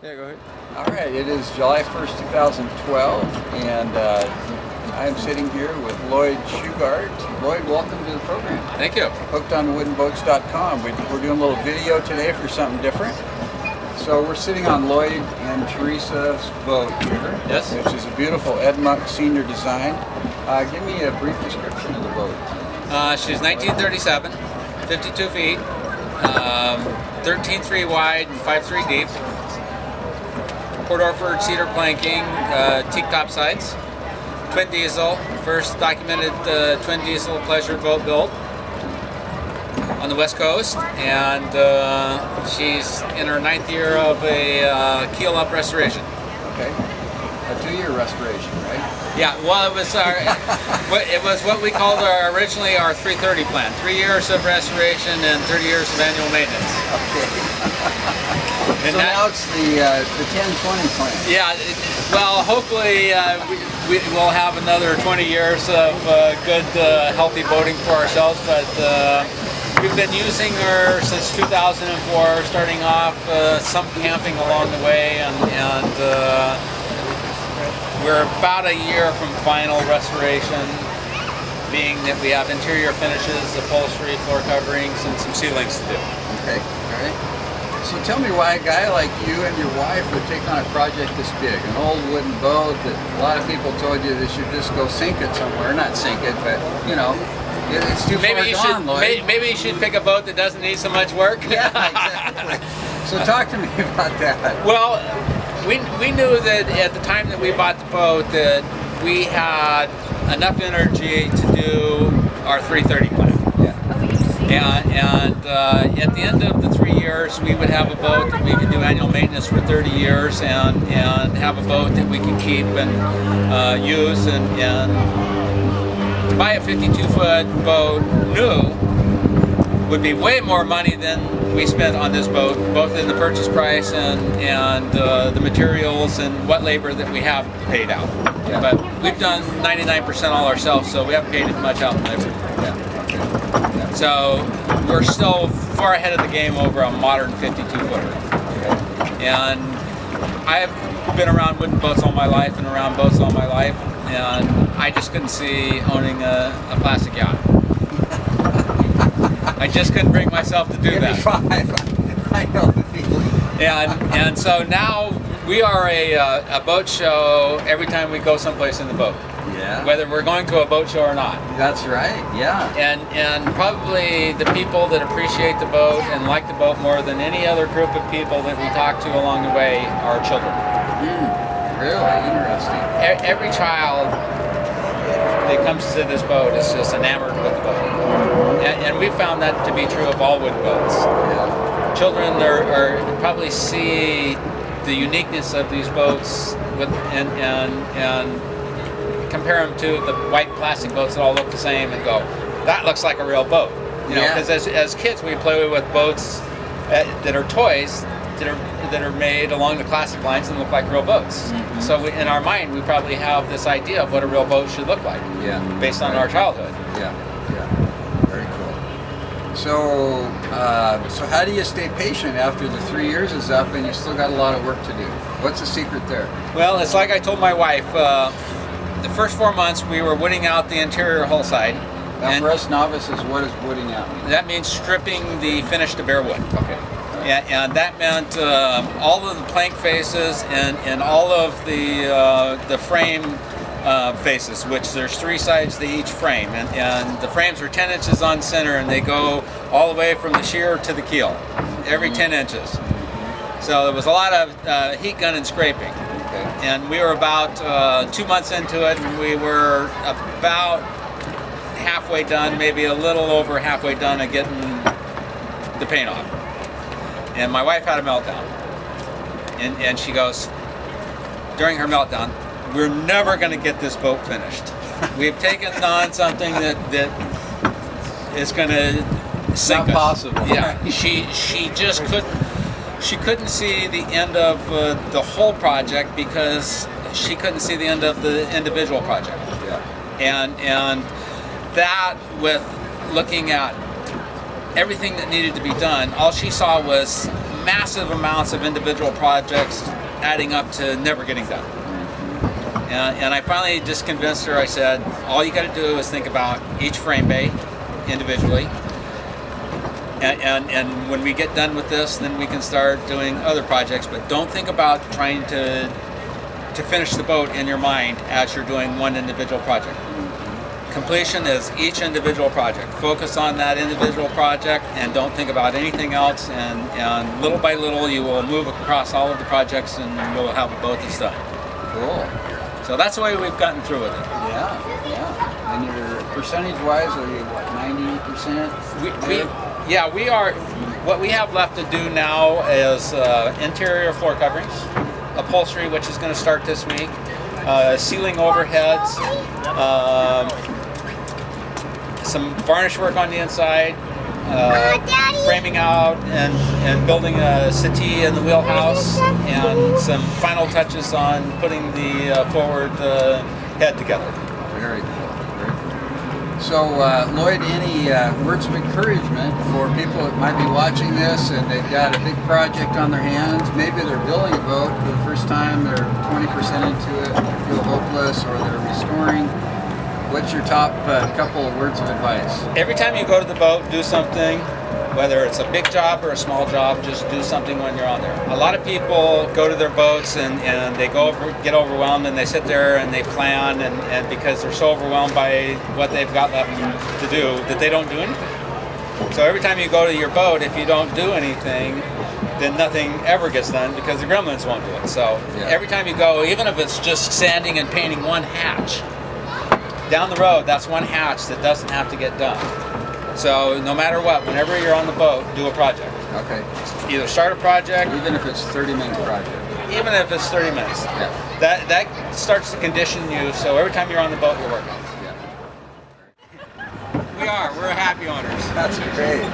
Yeah, go ahead. All right, it is July 1st, 2012, and I'm sitting here with Lloyd Shugart. Lloyd, welcome to the program. Thank you. HookedOnWoodenBoats.com. We're doing a little video today for something different. So we're sitting on Lloyd and Teresa's boat here, Yes. which is a beautiful Ed Muck senior design. Give me a brief description of the boat. She's 1937, 52 feet, 13.3 wide and 5.3 deep. Port Orford cedar planking, teak top sides, twin diesel, first documented twin diesel pleasure boat built on the West Coast, and she's in her 9th year of a keel up restoration. Okay. A 2-year restoration, right? Yeah, well, it was what we called originally our 330 plan. 3 years of restoration and 30 years of annual maintenance. Okay. And So now it's the 10-20 plan. Yeah, well, hopefully we will have another 20 years of good, healthy boating for ourselves, but we've been using her since 2004, starting off some camping along the way, and we're about a year from final restoration, being that we have interior finishes, upholstery, floor coverings, and some ceilings to do. Okay, all right. So tell me why a guy like you and your wife would take on a project this big, an old wooden boat that a lot of people told you they should just go sink it somewhere. Not sink it, but you know, it's too far gone, Lloyd. Maybe you should pick a boat that doesn't need so much work. Yeah, exactly. So talk to me about that. Well, we knew that at the time that we bought the boat that we had enough energy to do our 330 plan. And at the end of the 3 years, we would have a boat that we could do annual maintenance for 30 years and have a boat that we could keep and use. And to buy a 52-foot boat new would be way more money than we spent on this boat, both in the purchase price and the materials and what labor that we have paid out. Yeah. But we've done 99% all ourselves, so we haven't paid as much out in labor. Yeah. Okay. Yeah. So we're still far ahead of the game over a modern 52-footer. And I've been around wooden boats all my life and around boats all my life, and I just couldn't see owning a plastic yacht. I just couldn't bring myself to do that. 85. I know the feeling. And so now we are a boat show every time we go someplace in the boat. Yeah. Whether we're going to a boat show or not. That's right. Yeah. And probably the people that appreciate the boat and like the boat more than any other group of people that we talk to along the way are children. Really interesting. Every child that comes to this boat is just enamored with the boat. And we found that to be true of all wooden boats. Yeah. Children are probably see the uniqueness of these boats and compare them to the white plastic boats that all look the same and go, that looks like a real boat. You know, because as kids we play with boats that are toys that are made along the classic lines and look like real boats. Mm-hmm. So in our mind we probably have this idea of what a real boat should look like. Yeah. Based on our childhood. Yeah. Yeah. Very cool. So so how do you stay patient after the 3 years is up and you still got a lot of work to do? What's the secret there? Well, it's like I told my wife. The first 4 months we were wooding out the interior hull side. Now for us novices, what does wooding out mean? That means stripping the finish to bare wood. Okay. Yeah, and that meant all of the plank faces and all of the frame faces, which there's 3 sides to each frame, and the frames are 10 inches on center, and they go all the way from the shear to the keel, every 10 inches. So there was a lot of heat gun and scraping. And we were about 2 months into it, and we were about halfway done, maybe a little over halfway done at getting the paint off. And my wife had a meltdown. And she goes, during her meltdown, we're never going to get this boat finished. We've taken on something that is going to sink us. Not possible. Yeah, she just couldn't see the end of the whole project because she couldn't see the end of the individual project. Yeah. And that, with looking at everything that needed to be done, all she saw was massive amounts of individual projects adding up to never getting done. And I finally just convinced her. I said, all you got to do is think about each frame bay individually. And when we get done with this, then we can start doing other projects. But don't think about trying to finish the boat in your mind as you're doing one individual project. Completion is each individual project. Focus on that individual project and don't think about anything else. And little by little, you will move across all of the projects and you'll have a boat that's done. Cool. So that's the way we've gotten through with it. Yeah. And your percentage-wise, are you what, 90%? We are. What we have left to do now is interior floor coverings, upholstery, which is going to start this week, ceiling overheads, some varnish work on the inside, framing out and building a settee in the wheelhouse, and some final touches on putting the forward head together. Very cool. So, Lloyd, any words of encouragement for people that might be watching this and they've got a big project on their hands? Maybe they're building a boat for the first time, they're 20% into it, they feel hopeless, or they're restoring. What's your top couple of words of advice? Every time you go to the boat, do something. Whether it's a big job or a small job, just do something when you're on there. A lot of people go to their boats and they get overwhelmed, and they sit there and they plan, and because they're so overwhelmed by what they've got left to do that they don't do anything. So every time you go to your boat, if you don't do anything, then nothing ever gets done because the gremlins won't do it. So every time you go, even if it's just sanding and painting one hatch, down the road, that's one hatch that doesn't have to get done. So no matter what, whenever you're on the boat, do a project. Okay. Either start a project. Even if it's 30-minute project. Even if it's 30 minutes. Yeah. That starts to condition you, so every time you're on the boat, you're working. Yeah. We're happy owners. That's great.